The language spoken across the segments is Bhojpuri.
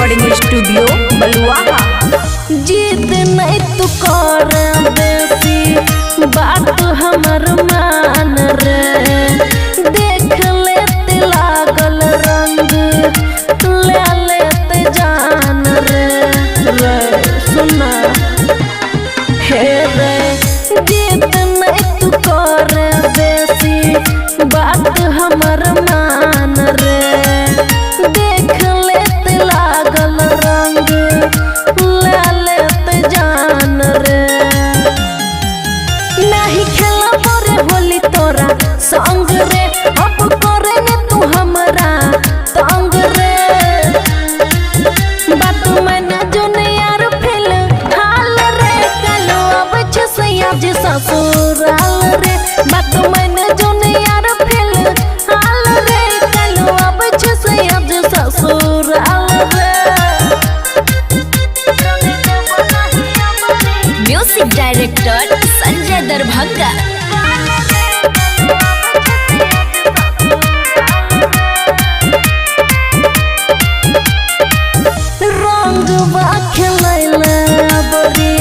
रिकॉर्डिंग स्टूडियो बलुआहा। जिद नहीं तू कर बेसी बात हमर मान रे, देख लेते लागल रंग ले लेते जान रे। सुना हे रे जिद नहीं तू कर बेसी बात हमर मान रे, देख लेते लागल रंग ले लेते जान रे। नहीं खेला बोरे होली तोरा संग रे, अब करे ने तू हमरा तंग रे। बात मैंने जो यार फिल हाल रे, कलो अब छसैया जी ससुराल रे। बात मैंने जो यार फिल हाल रे, कलो अब छसैया जी ससुराल रे। Music director Sanjay Darbhanga. रंगवा खेलैले बड़ी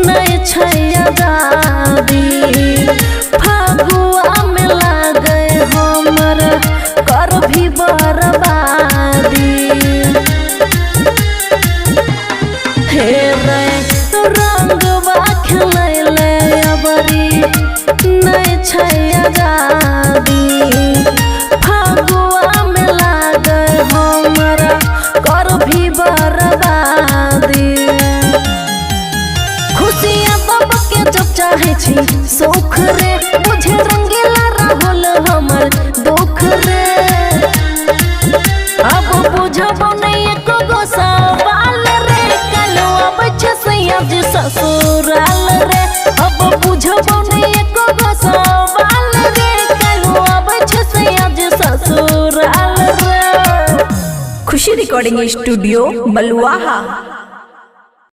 नहीं छैया दादी, फगुआ में लागे हमर कर भी बर्बादी। हे रे रंगवा खेलैले बड़ी नहीं छैया दादी, फगुआ में लागे हमर कर भी बर्बादी। खुशियाँ बाबा के जब चाहे छी सुख रे, मुझे रंगीला राहुल हमर दुख रे। अब बुझबो नहीं एको गो सवाल रे, कलो अब छसैया जी ससुराल रे। अब बुझबो नहीं एको गो सवाल रे, कलो अब छसैया जी ससुराल रे। खुशी रिकॉर्डिंग स्टूडियो बलुआहा।